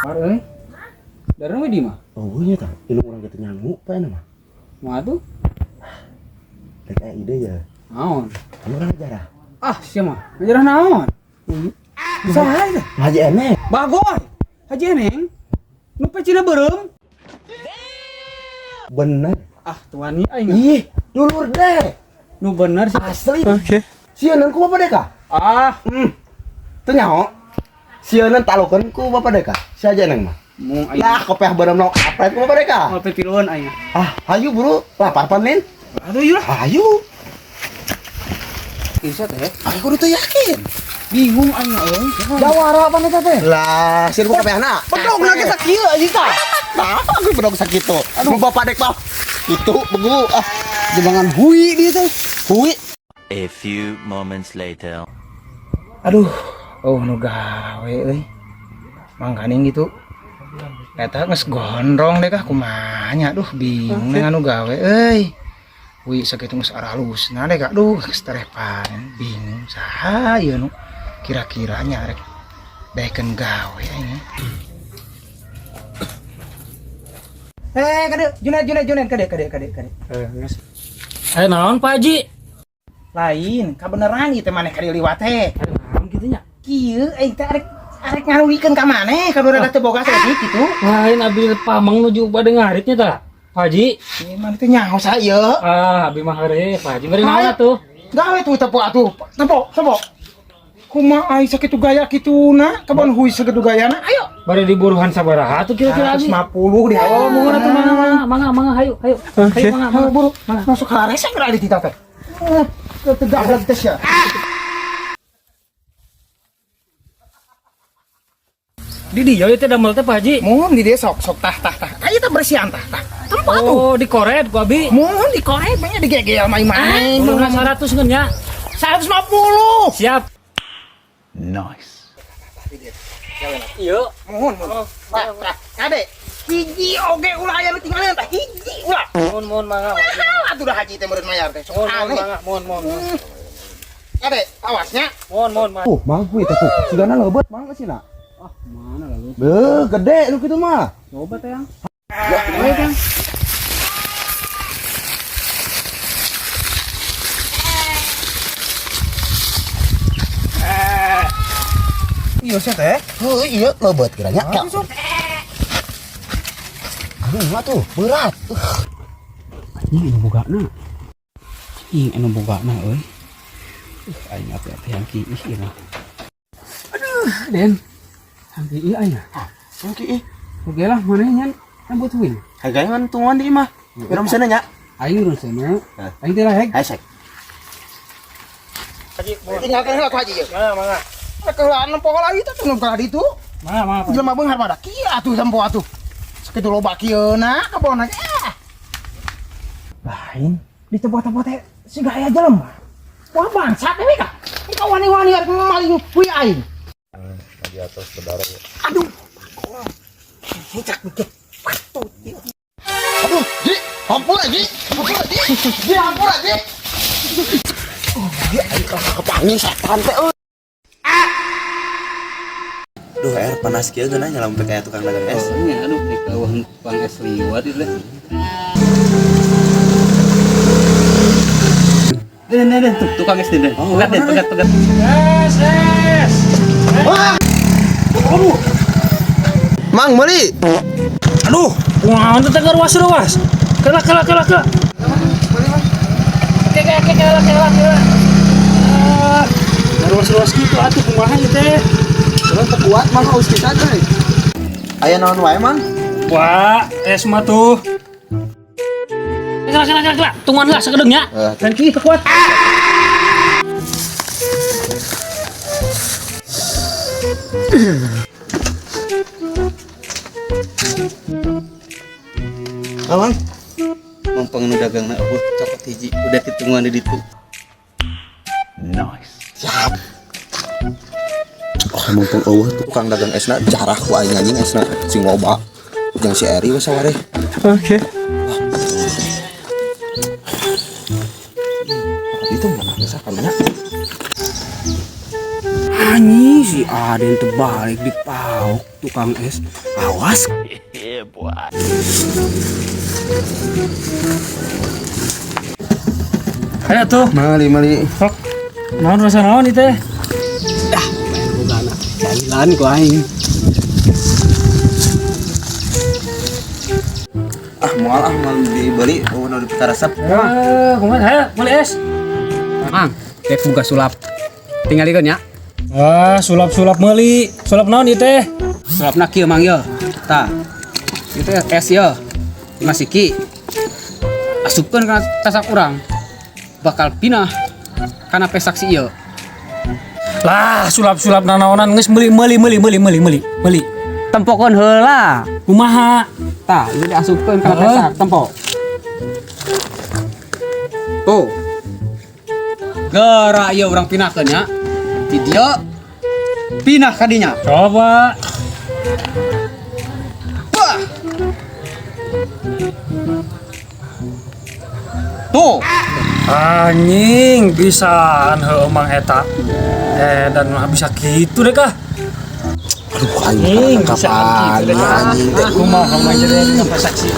Par euy. Dari mana di mah? Oh iya tah, ilmu orang kita nyanggu apa ya nama? Mau atuh? Kayak ide ya. Naon? Kamu orang ajar Sia mah. Ngajarah naon? Saha teh? Haji Eneng. Bagoy. Haji Eneng. Nu pecina beureum. Bener. Tuan aing. Ih, dulur deh. Nu bener sih. Asli. Oke. Sieun ku bapak deka. Teu nyaho. Sieun talukeun ku bapak deka. Si Haji Eneng mah. Mung aing. Lah, kopeh beurem no apa ku bapak deka. Mau pipiluan aing. Hayu buru. Lapar panen. Aduh yuk. Hayu. Kisah teh. Aku kudu teu yakin. Bingung aing euy. Jawara apa nih teh? Lah, sieun ku kopehna. Bedog lagi sakieu anjing tah. Nah, aku bedog sakitu. Aduh, bapak dek mah. Itu begu Jebangan hui dia teh. hui. A few moments later. Aduh, nu gawe euy. Mangkaning gitu. Eta geus gondrong deh kah kumaha nya. Aduh, bingung nih anu gawe euy. Hui sakitu geus aralusna deh kah. Aduh, geus terepan. Bingung saha ieu nu kira-kira nya rek daekeun gawe ini. Kade, Junaid, kade. Geus. Naon Pak Haji? Lain, kabeneran ieu teh maneh kade liwat teh. Naon kitu nya? Kieu aing teh arek ngaruwikeun ka maneh kalau rada teu boga teh kitu. Lain abi pamang nuju bade ngaritnya tah. Pak Haji. Ieu mah teh nyaho sa ieu. Abi mah heureuy Pak Haji bari naon atuh? Gawe tuh tepo atuh. Tepo. Kumaha ai sakitu gaya kituna? Kapan hui sakitu gayana? Ayo. Bari diburuhan sabaraha atuh kira-kira abi? 150 di awal Mohon atuh mangga hayu. Hayu mangga buru. Masuk haresa geura di tita teh. Tegak tes ya. Di dieu teh damel teh Pak Haji. Mohon di dia sok tah. Ayo teh bersihan tah. Tempat tuh. Oh, dikoret ku abi. Mohon dikorek banyak digegel main-main. Belum 100 ngeun nya. 150. Siap. Nice. Iya. Mohon. Pak, kade. Hiji oge ulah aya nu tinggalin tah hiji ulah. Mohon mangga. Atuh dah haji teh meureun mayar teh. Sok aneh. Mohon. Kade, awasnya. Mohon. Mang hui teh tuh. Sigana leubet mang cenah. Mana lalu? Gede lu kitu mah. Coba teh yang. Ayo Kang. Iya sih teh. Iya leubet kiranya. Mah tuh berat. Ini anu bogana euy. Aing ati-ati yang kieu ieu mah. Aduh, Den. Yang kieu aing. Yang kieu. Oke lah, maneh nyan butuhin. Hagangan tungguan di mah. Udah sana nya. Aing urus sana. Aing teh lahek. Hai sek. Haji, Tinggalkan aku haji. mangga. Kelaan pokok lagi teh nu ka ditu. Mangga. Jelema beunghar mah da kieu atuh sampo atuh. Sakitu loba kieuna kabona. Lain di tempat-tempat teh siga aya jelema. Wah bangsat dewe ka. Ka wani-wani arek maling hui aing. Di atas berdarah ya. Aduh. Hicak dikit. Aduh, Ji, ampun Ji. Ji, ampun Ji. Dia aing kepangin setan teh euy. Duh, air panas kieu geuna nyalam teh kayak tukang dagang es. Iya, aduh nih kawah tukang es liwat itu deh. Den, tukang es den. Pegat. Es. Mang, meuli. Aduh, kumaha teh ruas. Kela. Ruas gitu atuh kumaha ieu teh. Terus kuat mang haus kita teh. Aya naon wae mang? Wah, es mah tuh. Kela. Tungguan lah sakedeungnya. Dan kieu teu kuat. Awang. Mumpung nu dagangna eueuh cokot hiji udah ditungguan di ditu. Nice. Siap. Oh, mumpung eueuh tukang dagang esna jarah ku aing anjing esna sing loba. Jeung si Eri we saware. Oke. Itu mana bisa karunya? Ini si Aden terbalik di pauk tukang es. Awas. Yeah, boy. Ayo tuh. Mali. Sok. Naon rasa naon itu teh? Bugana. Jamilan ku aing. Moal dibeli nu dipikar resep. Kumaha? Ayo, beli es. Mang, dek buka sulap. Tinggalikeun nya. Sulap-sulap meuli. Sulap naon ieu teh? Sulapna kieu Mang ye. Tah. Itu es ye. 5 siki. Asupkeun kana tasak urang. Bakal pinah kana pesak si ieu. Lah, sulap-sulap nanaonan geus meuli. Tempokeun heula. Kumaha? Tah, ieu diasupkeun kana pesak tempo. Tuh. Geura ieu urang pinahkeun nya. Di dieu pinah ka dinya. Coba. Wah. Tuh. Anjing, bisaan heuh Mang eta. Dan mah bisa gitu deh kah? Aduh, Anjing, kapan bisa gitu deh kah? anjing. Kumaha mah jadi saksi.